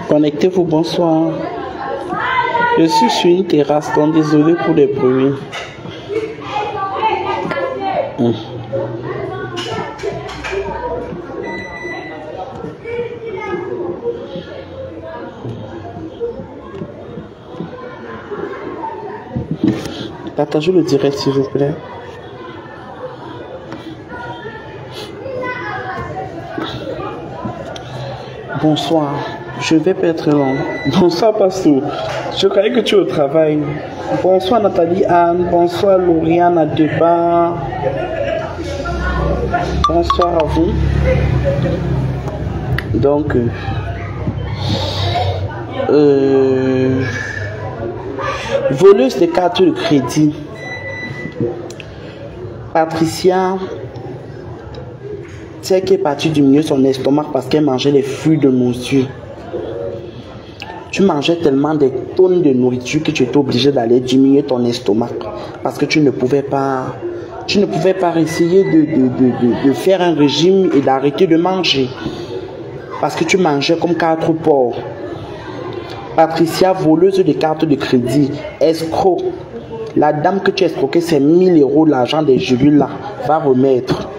Connectez-vous, bonsoir. Je suis sur une terrasse, donc désolé pour les bruits. Partagez le direct s'il vous plaît. Bonsoir. Je vais pas être long. Bonsoir Pastor. Je croyais que tu es au travail. Bonsoir Nathalie Anne. Bonsoir Lauriane Adeba. Bonsoir à vous. Donc, voleuse de cartes de crédit. Patricia, c'est qui est partie diminuer son estomac parce qu'elle mangeait les fruits de nos yeux. Tu mangeais tellement des tonnes de nourriture que tu étais obligé d'aller diminuer ton estomac parce que tu ne pouvais pas essayer de faire un régime et d'arrêter de manger parce que tu mangeais comme 4 porcs. Patricia, voleuse de cartes de crédit, escroc. La dame que tu as escroquée, c'est 1000 € l'argent des jurys là, va remettre.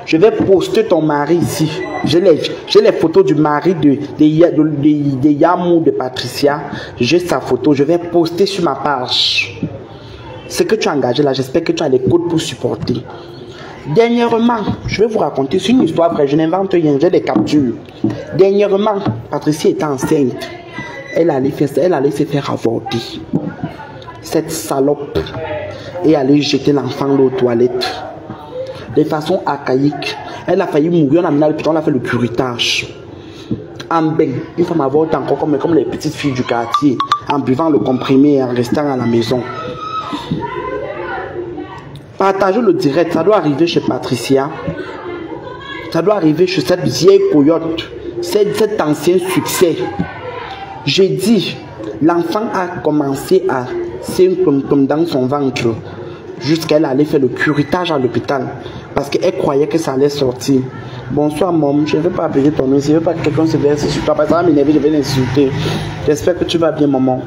Je vais poster ton mari ici. J'ai les photos du mari de Yamou de Patricia. J'ai sa photo. Je vais poster sur ma page. Ce que tu as engagé là, j'espère que tu as les codes pour supporter. Dernièrement, je vais vous raconter, c'est une histoire vraie. Je n'invente rien, j'ai des captures. Dernièrement, Patricia était enceinte. Elle allait se faire avorter. Cette salope est allée jeter l'enfant aux toilettes. De façon archaïque. Elle a failli mourir, on a amené à l'hôpital, on a fait le curettage. En bain, une femme avorte encore comme les petites filles du quartier, en buvant le comprimé et en restant à la maison. Partagez le direct, ça doit arriver chez Patricia. Ça doit arriver chez cette vieille coyote, cet ancien succès. J'ai dit, l'enfant a commencé à s'imprimer dans son ventre jusqu'à elle allait faire le curettage à l'hôpital parce qu'elle croyait que ça allait sortir. Bonsoir, maman. Je ne veux pas appeler ton nom. Je ne veux pas que quelqu'un se verse sur toi parce que ça va m'énerver, je vais l'insulter. J'espère que tu vas bien, maman.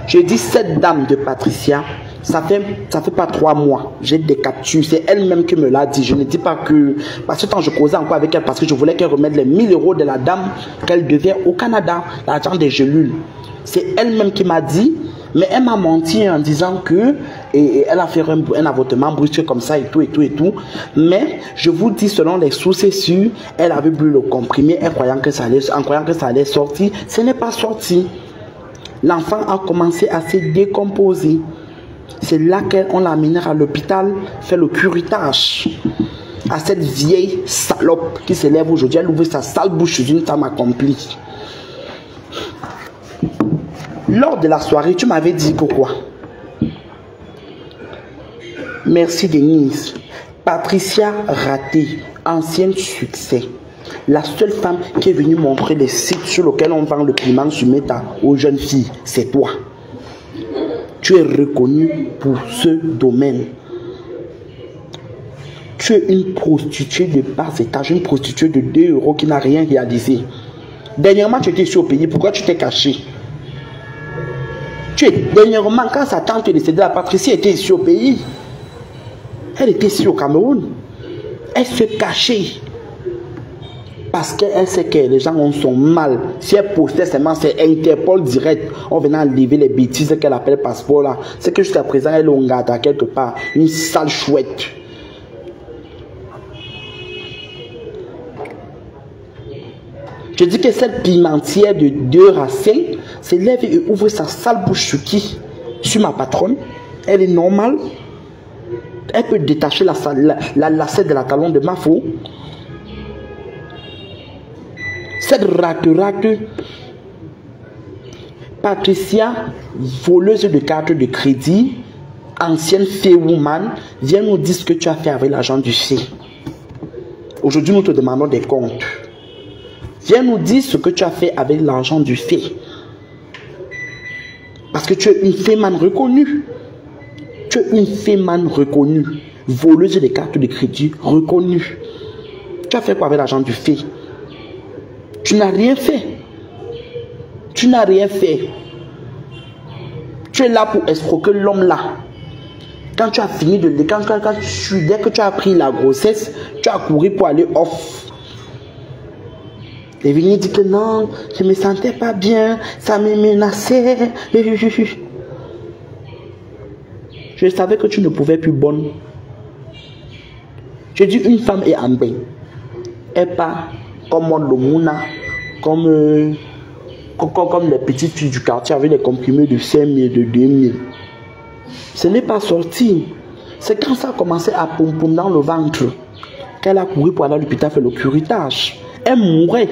J'ai dit, cette dame de Patricia, ça fait pas 3 mois. J'ai des captures. C'est elle-même qui me l'a dit. Je ne dis pas que... Parce que quand je causais encore avec elle, parce que je voulais qu'elle remette les 1000 € de la dame qu'elle devait au Canada, l'argent des gélules. C'est elle-même qui m'a dit, mais elle m'a menti en disant que elle a fait un avortement brusque comme ça et tout. Mais je vous dis, selon les sources sûres, elle avait bu le comprimé en croyant que ça allait sortir. Ce n'est pas sorti. L'enfant a commencé à se décomposer. C'est là qu'on l'a amené à l'hôpital, fait le curettage à cette vieille salope qui se lève aujourd'hui. Elle ouvre sa sale bouche sur une femme accomplie. Lors de la soirée, tu m'avais dit pourquoi. Merci Denise. Patricia Raté, ancienne succès. La seule femme qui est venue montrer les sites sur lesquels on vend le piment sur Meta aux jeunes filles, c'est toi. Tu es reconnue pour ce domaine. Tu es une prostituée de bas étage, une prostituée de 2 € qui n'a rien réalisé. Dernièrement, tu étais ici au pays. Pourquoi tu t'es caché? Dernièrement, quand sa tante est décédée, la Patricia était ici au pays. Elle était ici au Cameroun. Elle se cachait. Parce qu'elle sait que les gens ont son mal. Si elle postait seulement, c'est Interpol direct. On venait enlever les bêtises qu'elle appelle passeport là. C'est que jusqu'à présent, elle est en garde à quelque part. Une sale chouette. Je dis que cette pimentière de 2 racines se lève et ouvre sa sale bouche sur qui? Sur ma patronne. Elle est normale. Elle peut détacher la lacette de la talon de ma faux. Cette rate, Patricia, voleuse de cartes de crédit, ancienne fée woman, viens nous dire ce que tu as fait avec l'argent du fée. Aujourd'hui, nous te demandons des comptes. Viens nous dire ce que tu as fait avec l'argent du fée. Parce que tu es une féman reconnue. Tu es une féman reconnue. Voleuse de cartes de crédit reconnue. Tu as fait quoi avec l'argent du fée? Tu n'as rien fait. Tu n'as rien fait. Tu es là pour escroquer l'homme là. Quand tu as fini de dès que tu as pris la grossesse, tu as couru pour aller off. Et Vigny dit que non, je ne me sentais pas bien, ça me menaçait. Je savais que tu ne pouvais plus bonne. Je dis une femme est en bain. Elle part comme Lomuna, comme les petites filles du quartier avec les comprimés de 5 000, de 2 000. Ce n'est pas sorti. C'est quand ça a commencé à pom-pom dans le ventre qu'elle a couru pour aller à l'hôpital faire le curettage. Elle mourait.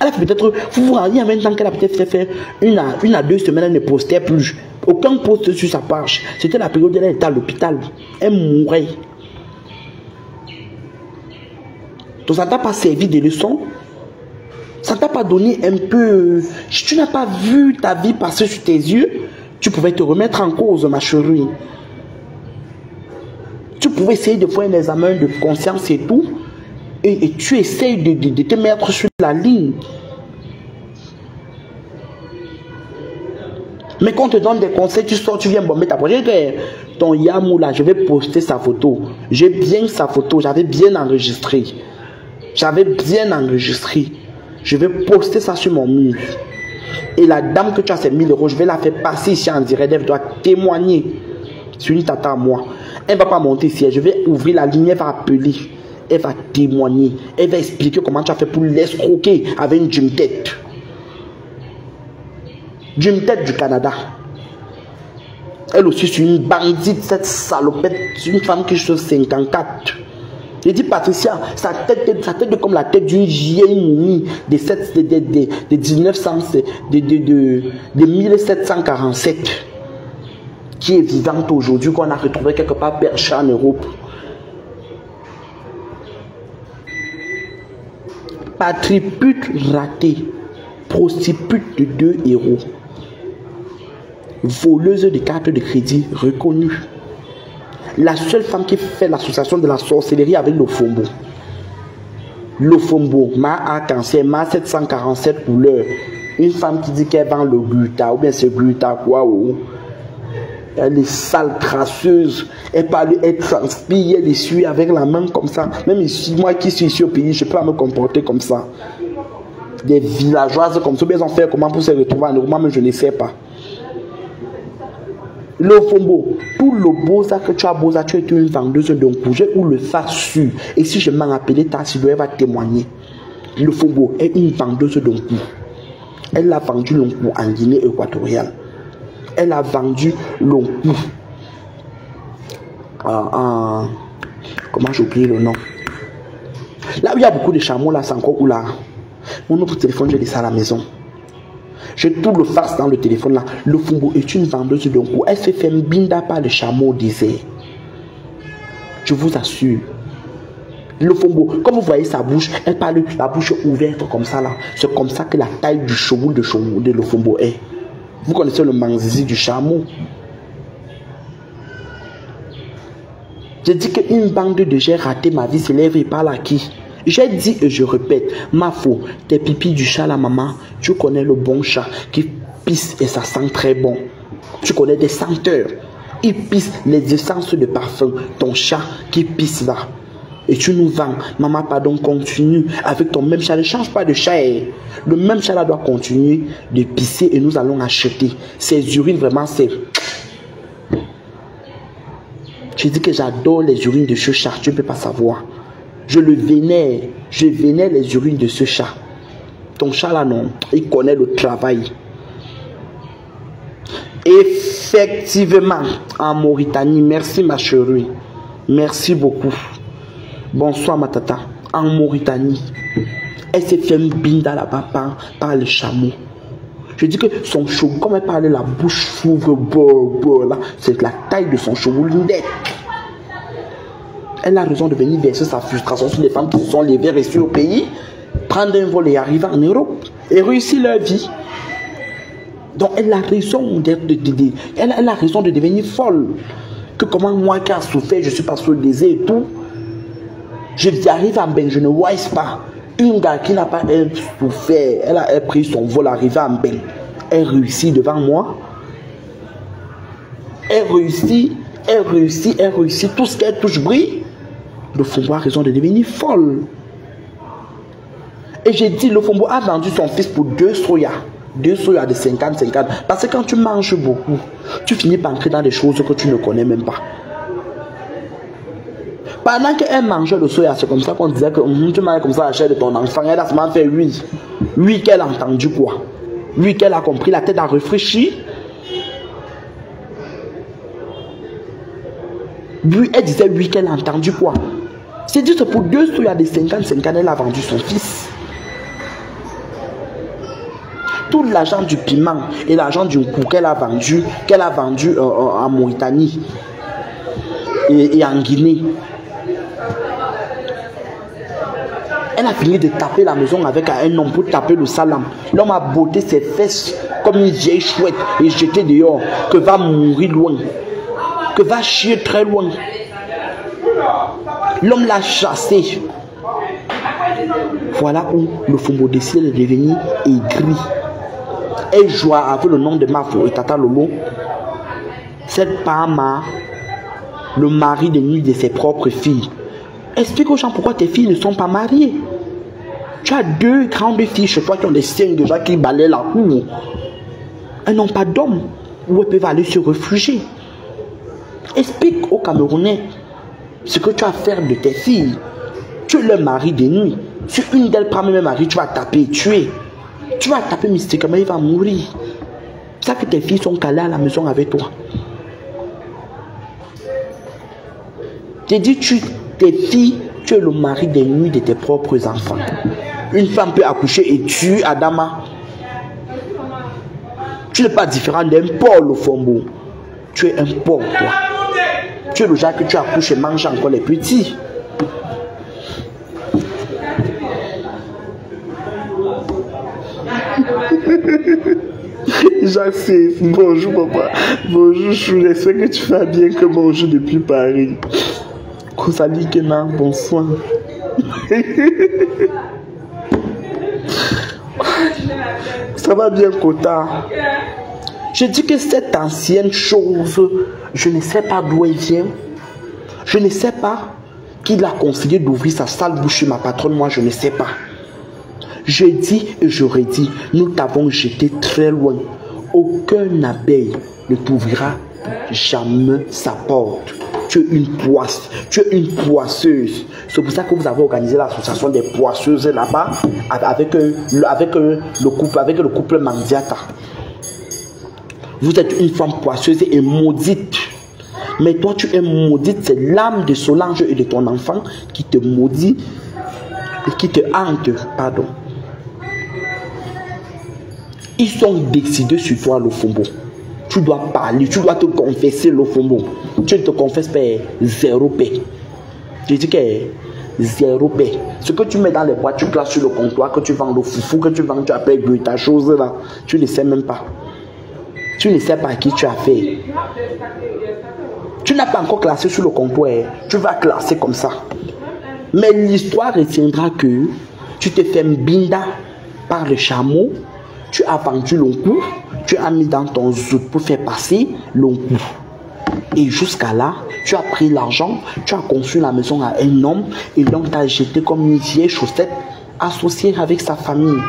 Elle a fait peut-être, vous vous rendez en même temps qu'elle a peut-être fait 1 à 2 semaines, elle ne postait plus. Aucun poste sur sa page. C'était la période où elle était à l'hôpital. Elle mourait. Donc ça ne t'a pas servi de leçon. Ça ne t'a pas donné un peu... Tu n'as pas vu ta vie passer sur tes yeux. Tu pouvais te remettre en cause, ma chérie. Tu pouvais essayer de faire un examen de conscience et tout. Et tu essayes de te mettre sur la ligne. Mais quand on te donne des conseils, tu sors, tu viens bomber ta projet. Ton Yamou là, je vais poster sa photo. J'ai bien sa photo, j'avais bien enregistré. J'avais bien enregistré. Je vais poster ça sur mon mur. Et la dame que tu as ces 1000 euros, je vais la faire passer ici en direct. Elle doit témoigner sur une tata à moi. Elle ne va pas monter ici. Je vais ouvrir la ligne, elle va appeler. Elle va témoigner. Elle va expliquer comment tu as fait pour l'escroquer avec une Jim Tête. Jim Tête du Canada. Elle aussi, c'est une bandite, cette salopette. C'est une femme qui chose 54. J'ai dit Patricia, sa tête est comme la tête d'une vieille momie de 1747, qui est vivante aujourd'hui, qu'on a retrouvé quelque part perchée en Europe. Patripute ratée, prostitute de 2 euros, voleuse de cartes de crédit reconnue. La seule femme qui fait l'association de la sorcellerie avec l'Ofombo. L'Ofombo, ma cancer, ma 747 couleurs. Une femme qui dit qu'elle vend le gluta, ou bien c'est gluta quoi. Oh. Elle est sale, crasseuse. Elle parle, elle transpire, elle essuie avec la main comme ça. Même ici, moi qui suis ici au pays, je peux pas me comporter comme ça. Des villageoises comme ça, elles ont fait comment pour se retrouver en Europe, moi je ne sais pas. Le Fombo, tout le beau-ça que tu as beau-ça, tu es une vendeuse d'un projet ou le face sûr. Et si je m'en appelais ta si elle va témoigner. Le Fombo est une vendeuse d'un coup. Elle a vendu l'onkou en Guinée équatoriale. Elle a vendu l'onkou comment j'ai oublié le nom. Là où il y a beaucoup de chameaux, là c'est encore où là. Mon autre téléphone, j'ai laissé à la maison. J'ai tout le farce dans le téléphone là. Le Fumbo est une vendeuse d'un coup. Elle se fait binda par le chameau au désert. Je vous assure. Le Fumbo, comme vous voyez sa bouche, elle parle la bouche ouverte comme ça là. C'est comme ça que la taille du cheveu de le Fumbo est. Vous connaissez le manzizi du chameau. J'ai dit qu'une bande de j'ai raté ma vie s'élève et parle à qui? J'ai dit et je répète, ma faux, tes pipis du chat la maman, tu connais le bon chat qui pisse et ça sent très bon. Tu connais des senteurs. Ils pissent les essences de parfum. Ton chat qui pisse là. Et tu nous vends. Maman, pardon, continue avec ton même chat. Ne change pas de chat. Le même chat là doit continuer de pisser et nous allons acheter. Ces urines, vraiment, c'est... Je dis que j'adore les urines de ce chat. Tu ne peux pas savoir. Je le vénère. Je vénère les urines de ce chat. Ton chat là, non. Il connaît le travail. Effectivement, en Mauritanie. Merci ma chérie. Merci beaucoup. Bonsoir ma tata. En Mauritanie, elle s'est fait une binda là-bas par le chameau. Je dis que son cheveu, comme elle parlait, la bouche s'ouvre, là, c'est la taille de son cheveu. Elle a raison de venir verser sa frustration sur les femmes qui se sont levées, restées au pays, prendre un vol et arriver en Europe et réussir leur vie. Donc elle a raison elle a raison de devenir folle. Que comment moi qui a souffert, je suis pas sur le désert et tout. J'arrive en bain, je ne vois pas. Une gars qui n'a pas souffert, elle a pris son vol, arrivé en bain. Elle réussit devant moi. Elle réussit. Tout ce qu'elle touche brille. Le Fombo a raison de devenir folle. Et j'ai dit, le Fombo a vendu son fils pour 2 soya. 2 soya de 50-50. Parce que quand tu manges beaucoup, tu finis par entrer dans des choses que tu ne connais même pas. Pendant qu'elle mangeait le soya, c'est comme ça qu'on disait que tu manges comme ça la chair de ton enfant. Elle a seulement fait oui. Oui qu'elle a entendu quoi. Oui qu'elle a compris, la tête a réfléchi. Oui, elle disait oui qu'elle a entendu quoi. C'est dit que pour 2 soya de 50-50, elle a vendu son fils. Tout l'argent du piment et l'argent du coup qu'elle a vendu en Mauritanie et en Guinée. Elle a fini de taper la maison avec un homme pour taper le salam. L'homme a botté ses fesses comme une vieille chouette et jeté dehors. Que va mourir loin. Que va chier très loin. L'homme l'a chassé. Voilà où le Fombo décide de devenir aigri. Elle joue avec le nom de Mafo et Tata Lolo. Cette Pama, le mari de nuit de ses propres filles. Explique aux gens pourquoi tes filles ne sont pas mariées. Tu as 2 grandes filles chez toi qui ont des seins déjà qui balaient la cour. Elles n'ont pas d'homme où elles peuvent aller se réfugier. Explique aux Camerounais ce que tu as à faire de tes filles. Tu es leur mari de nuit. Si une d'elles prend même mari, tu vas taper et tuer. Tu vas taper mystiquement, il va mourir. C'est ça que tes filles sont calées à la maison avec toi. J'ai dit, tes filles, tu es le mari des nuits de tes propres enfants. Une femme peut accoucher et tuer Adama. Tu n'es pas différent d'un porc, le Fombo. Tu es un porc, toi. Tu es le genre que tu accouches et manges encore les petits. Jacques, bonjour papa. Bonjour chou, j'espère que tu vas bien, que bonjour depuis Paris. Kosali Kenan, bonsoir. Ça va bien Kota. Je dis que cette ancienne chose, je ne sais pas d'où elle vient. Je ne sais pas qui l'a conseillé d'ouvrir sa sale bouche chez ma patronne, moi je ne sais pas. Je dis et je redis, nous t'avons jeté très loin. Aucun abeille ne t'ouvrira jamais sa porte. Tu es une poisse, tu es une poisseuse. C'est pour ça que vous avez organisé l'association des poisseuses là-bas avec le couple Mandiata. Vous êtes une femme poisseuse et maudite. Mais toi, tu es maudite. C'est l'âme de Solange et de ton enfant qui te maudit et qui te hante. Pardon. Ils sont décidés sur toi, le Fombo. Tu dois parler, tu dois te confesser, le Fombo. Tu ne te confesses pas, 0 paix. Je dis que 0 paix. Ce que tu mets dans les boîtes, tu classes sur le comptoir, que tu vends le foufou, que tu vends, tu appelles ta chose là. Tu ne sais même pas. Tu ne sais pas à qui tu as fait. Tu n'as pas encore classé sur le comptoir. Tu vas classer comme ça. Mais l'histoire retiendra que tu te fais binda par le chameau Tu as vendu l'onkou, tu as mis dans ton zout pour faire passer l'onkou. Et jusqu'à là, tu as pris l'argent, tu as construit la maison à un homme et donc tu as jeté comme une vieille chaussette associée avec sa famille.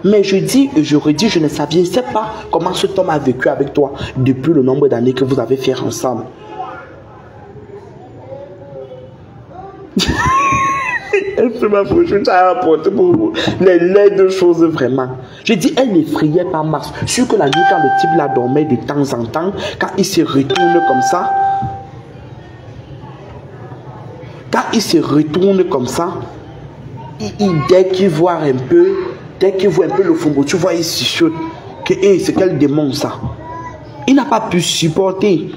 Mais je dis et je redis, je ne sais pas comment cet homme a vécu avec toi depuis le nombre d'années que vous avez fait ensemble. Elle se m'a foutu, tu as rapporté pour vous les laides choses vraiment. Je dis, elle n'effrayait pas Mars. Sûr que la nuit, quand le type la dormait de temps en temps, quand il se retourne comme ça, dès qu'il voit un peu le fombo, tu vois, il chuchote que c'est quel démon ça. Il n'a pas pu supporter.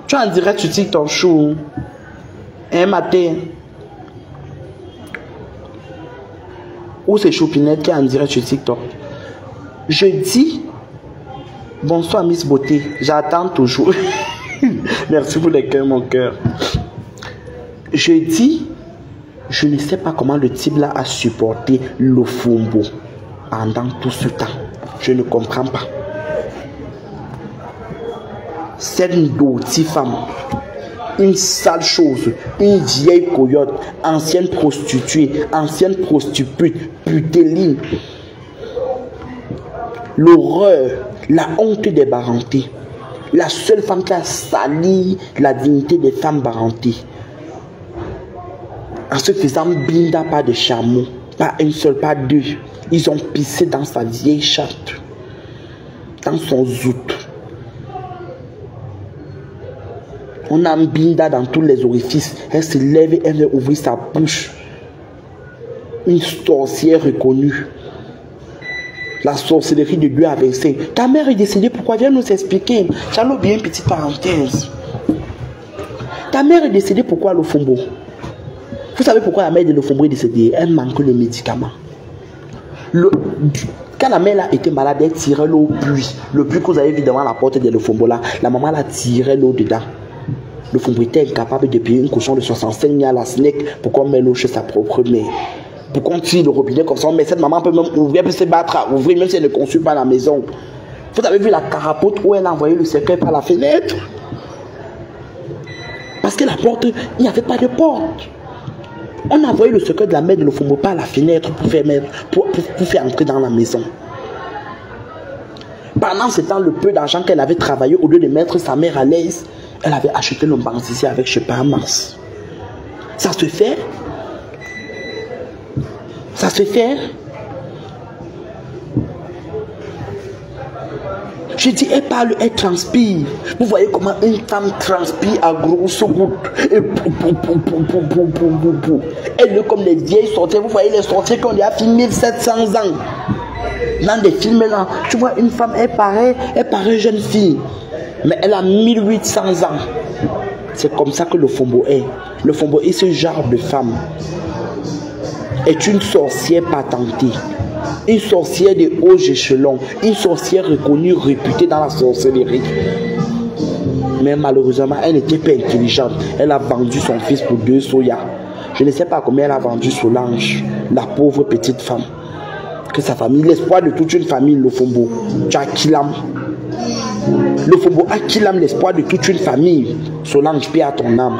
Tu en dirais, tu dis ton chou. Un matin. Ou c'est Choupinette qui est en direct sur TikTok. Je dis, bonsoir Miss Beauté, j'attends toujours. Merci pour les cœurs, mon cœur. Je dis, je ne sais pas comment le type là a supporté le fombo pendant tout ce temps. Je ne comprends pas. C'est une douce femme. Une sale chose, une vieille coyote, ancienne prostituée, ancienne prostituée, putéline. L'horreur, la honte des barrentés. La seule femme qui a sali la dignité des femmes barrentées. En se faisant binda par des chameaux, pas un seul, pas deux. Ils ont pissé dans sa vieille chatte, dans son zout. On a un binda dans tous les orifices. Elle se lève et elle veut ouvrir sa bouche. Une sorcière reconnue. La sorcellerie de Dieu a versé. Ta mère est décédée, pourquoi? Viens nous expliquer. J'allais oublier une petite parenthèse. Ta mère est décédée, pourquoi le fombo? Vous savez pourquoi la mère de Lofombo est décédée? Elle manque le médicament. Quand la mère a été malade, elle tirait l'eau au puits. Le puits que vous avez vu devant la porte de Lofombo là, la maman a tiré l'eau dedans. Le Fombo était incapable de payer une caution de 65 000 à la SNEC pour qu'on mette l'eau chez sa propre mère. Pour qu'on tire le robinet comme ça, mais cette maman peut même ouvrir, elle peut se battre à ouvrir, même si elle ne consulte pas la maison. Vous avez vu la carapote où elle a envoyé le cercueil par la fenêtre? Parce que la porte, il n'y avait pas de porte. On a envoyé le cercueil de la mère de Lofombo par la fenêtre pour faire entrer dans la maison. Pendant ce temps, le peu d'argent qu'elle avait travaillé, au lieu de mettre sa mère à l'aise, elle avait acheté le banc avec, je sais pas, Mars. Ça se fait? Ça se fait? Je dis, elle parle, elle transpire. Vous voyez comment une femme transpire à grosses gouttes. Et elle est comme les vieilles sorcières. Vous voyez les sorcières qui ont déjà fait 1700 ans. Dans des films là, tu vois une femme, elle paraît jeune fille. Mais elle a 1800 ans. C'est comme ça que le Fombo est. Le Fombo est ce genre de femme. Est une sorcière patentée. Une sorcière de haut échelon. Une sorcière reconnue, réputée dans la sorcellerie. Mais malheureusement, elle n'était pas intelligente. Elle a vendu son fils pour 2 soya. Je ne sais pas combien elle a vendu Solange. La pauvre petite femme. Que sa famille, l'espoir de toute une famille, le Fombo. Tu as Kilam. Le Fombo a Kilam, l'espoir de toute une famille. Solange, paix à ton âme.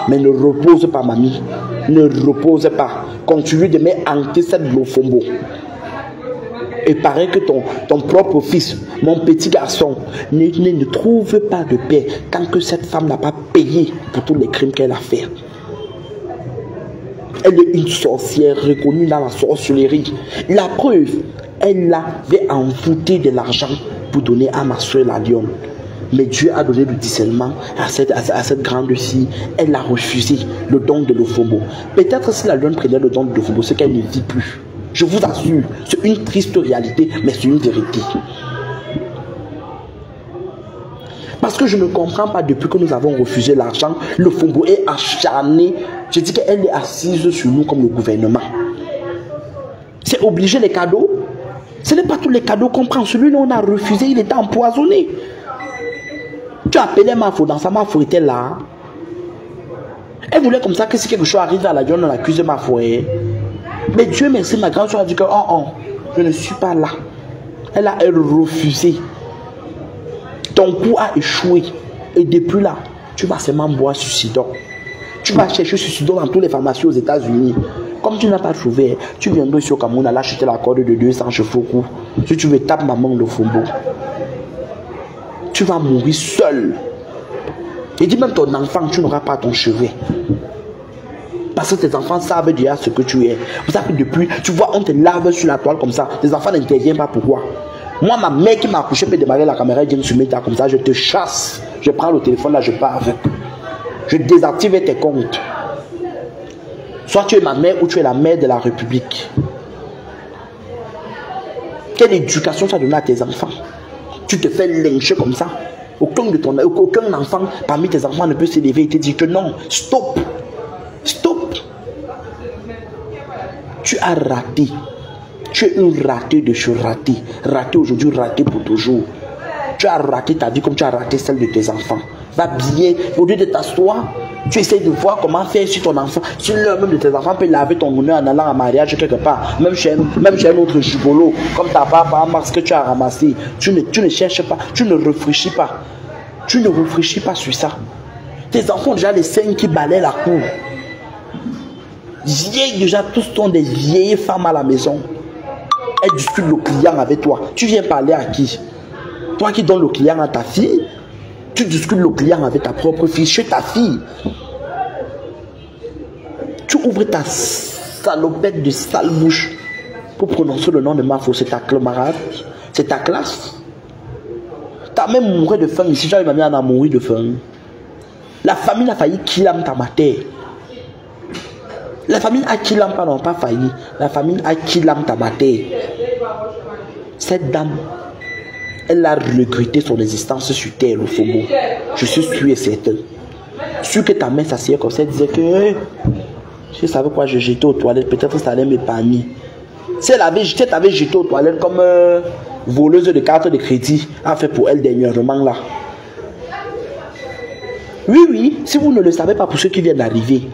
Mais ne repose pas, mamie. Ne repose pas. Continue de mettre hanter cette Lofombo. Et paraît que ton propre fils, mon petit garçon, ne trouve pas de paix tant que cette femme n'a pas payé pour tous les crimes qu'elle a fait. Elle est une sorcière reconnue dans la sorcellerie. La preuve, elle avait envoûté de l'argent pour donner à ma soeur la lionne. Mais Dieu a donné le discernement à cette grande fille. Elle a refusé le don de Lofombo. Peut-être si la lionne prenait le don de Lofombo, c'est qu'elle ne vit plus. Je vous assure, c'est une triste réalité, mais c'est une vérité. Parce que je ne comprends pas, depuis que nous avons refusé l'argent, le Fombo est acharné. Je dis qu'elle est assise sur nous comme le gouvernement. C'est obligé les cadeaux. Ce n'est pas tous les cadeaux qu'on prend. Celui-là, on a refusé, il était empoisonné. Tu as appelé Mafo, dans sa Mafo était là. Elle voulait comme ça que si quelque chose arrive à la Dion, on accuse Mafo. Mais Dieu merci, ma grande soeur a dit que je ne suis pas là. Elle a refusé. Ton coup a échoué. Et depuis là, tu vas seulement boire Suicidol. Tu vas chercher Suicidol dans toutes les pharmacies aux États-Unis. Comme tu n'as pas trouvé, tu viendras ici au Cameroun à acheter la corde de 200 chevaux. Si tu veux, tape maman le fombo. Tu vas mourir seul. Et dis même ton enfant, tu n'auras pas ton chevet. Parce que tes enfants savent déjà ce que tu es. Vous savez, depuis, tu vois, on te lave sur la toile comme ça. Tes enfants n'interviennent pas. Pourquoi? Moi, ma mère qui m'a accouché peut démarrer la caméra et dire sur mes tas comme ça. Je te chasse. Je prends le téléphone là, je pars avec. Je désactive tes comptes. Soit tu es ma mère ou tu es la mère de la République. Quelle éducation tu as donnée à tes enfants? Tu te fais lyncher comme ça. Aucun enfant parmi tes enfants ne peut s'élever et te dire que non. Stop. Stop. Tu as raté. Tu es une ratée de chez raté. Raté aujourd'hui, raté pour toujours. Tu as raté ta vie comme tu as raté celle de tes enfants. Va bien. Au lieu de t'asseoir, tu essaies de voir comment faire sur ton enfant. Si l'un même de tes enfants peut laver ton honneur en allant en mariage quelque part, même chez un autre gigolo, comme ta papa, parce que tu as ramassé, tu ne cherches pas, tu ne réfléchis pas. Tu ne réfléchis pas sur ça. Tes enfants ont déjà les seins qui balaient la cour. Vieilles déjà, tous sont des vieilles femmes à la maison. Elles discutent le client avec toi. Tu viens parler à qui? Toi qui donnes le client à ta fille, tu discutes le client avec ta propre fille, chez ta fille. Tu ouvres ta salopette de sale bouche pour prononcer le nom de ma fille. C'est ta camarade, c'est ta classe. Tu as même mouru de faim ici. J'avais ma mère à mourir de faim. La famille a failli killer ta matière. La famille a killé pas, non pas failli. La famille a killé ta matière. Cette dame, elle a regretté son existence sur terre, au faubourg. Je suis sûr et certain. Sûr que ta mère s'assied comme ça, elle disait que je savais quoi, je jetais aux toilettes, peut-être que ça allait m'épargner. Si elle t'avait jeté aux toilettes comme voleuse de cartes de crédit, a fait pour elle dernièrement là. Oui, oui, si vous ne le savez pas pour ceux qui viennent d'arriver,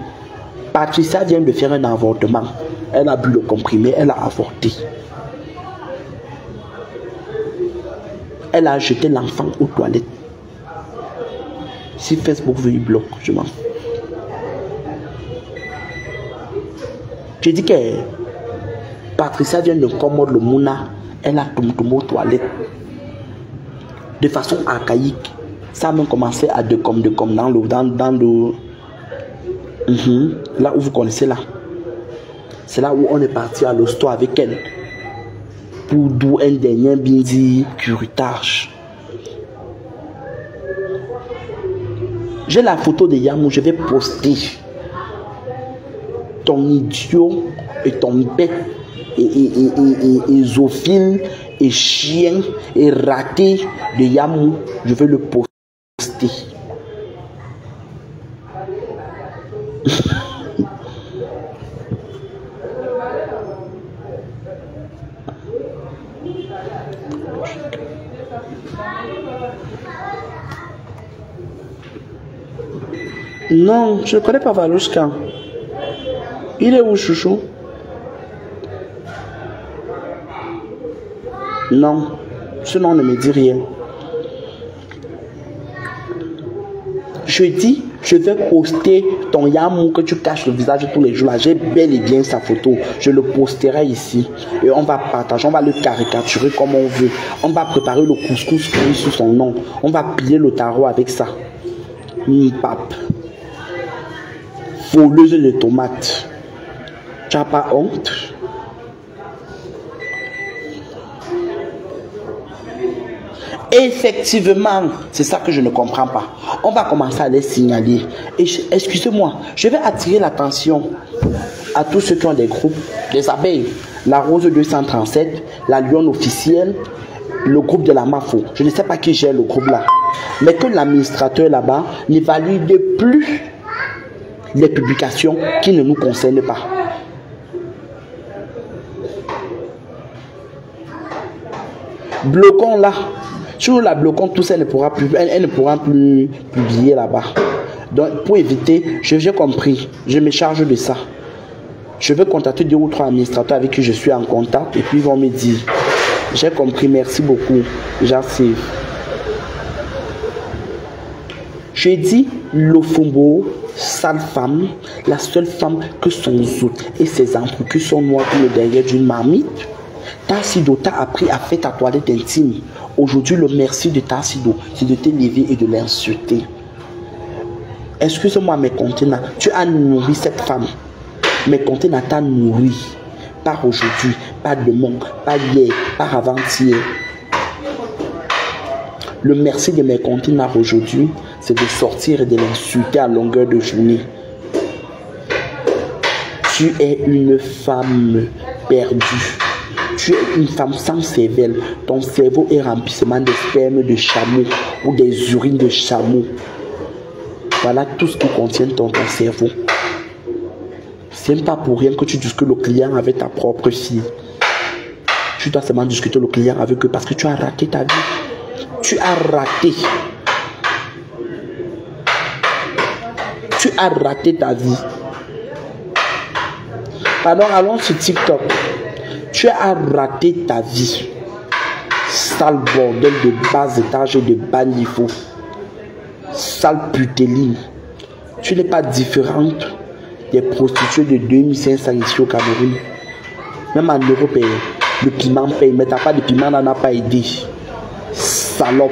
Patricia vient de faire un avortement. Elle a bu le comprimé, elle a avorté. Elle a jeté l'enfant aux toilettes. Si Facebook veut, il bloque, je m'en fous. J'ai dit que Patricia vient de commode le mouna. Elle a tombé aux toilettes. De façon archaïque. Ça a même commencé à de comme dans le là où vous connaissez là. C'est là où on est parti à l'hosto avec elle. Pour d'où un dernier bindi curitage. J'ai la photo de Yamou, je vais poster. Ton idiot et ton bête et zoophile et chien et raté de Yamou, je vais le poster. Non, je ne connais pas Valouchka. Il est où, chouchou? Non, ce nom ne me dit rien. Je dis, je vais poster ton Yamou que tu caches le visage tous les jours. J'ai bel et bien sa photo. Je le posterai ici. Et on va partager, on va le caricaturer comme on veut. On va préparer le couscous sous son nom. On va piller le tarot avec ça. Pape. Voleuse de tomates. Tu n'as pas honte? Effectivement, c'est ça que je ne comprends pas. On va commencer à les signaler. Et excusez-moi, je vais attirer l'attention à tous ceux qui ont des groupes, des abeilles, la Rose 237, la Lionne officielle, le groupe de la Mafo. Je ne sais pas qui gère le groupe là. Mais que l'administrateur là-bas n'évalue plus les publications qui ne nous concernent pas. Bloquons là. Si nous la bloquons, tout ça, elle ne pourra plus publier là-bas. Donc, pour éviter, j'ai compris. Je me charge de ça. Je vais contacter 2 ou 3 administrateurs avec qui je suis en contact et puis ils vont me dire. J'ai compris, merci beaucoup. J'arrive. Je dis Lofumbo, sale femme, la seule femme que son zout et ses enfants qui sont noirs comme le derrière d'une marmite. Tarsido t'a appris à faire ta toilette intime. Aujourd'hui, le merci de Tarsido, c'est de t'élever et de l'insulter. Excuse-moi, mes contenants, tu as nourri cette femme. Mes contenants t'a nourri. Pas aujourd'hui, pas demain, pas hier, pas avant-hier. Le merci de mes contenants aujourd'hui, c'est de sortir et de l'insulter à longueur de journée. Tu es une femme perdue. Tu es une femme sans cervelle. Ton cerveau est remplissement de sperme de chameau ou des urines de chameau. Voilà tout ce que contient ton cerveau. C'est pas pour rien que tu discutes le client avec ta propre fille. Tu dois seulement discuter le client avec eux parce que tu as raté ta vie. Tu as raté. Tu as raté ta vie. Pardon, allons sur TikTok. Tu as raté ta vie. Sale bordel de bas étage et de bas niveau. Sale putéline. Tu n'es pas différente des prostituées de 2500 ici au Cameroun. Même en Europe, le piment paye. Mais t'as pas de piment, n'en a pas aidé. Salope.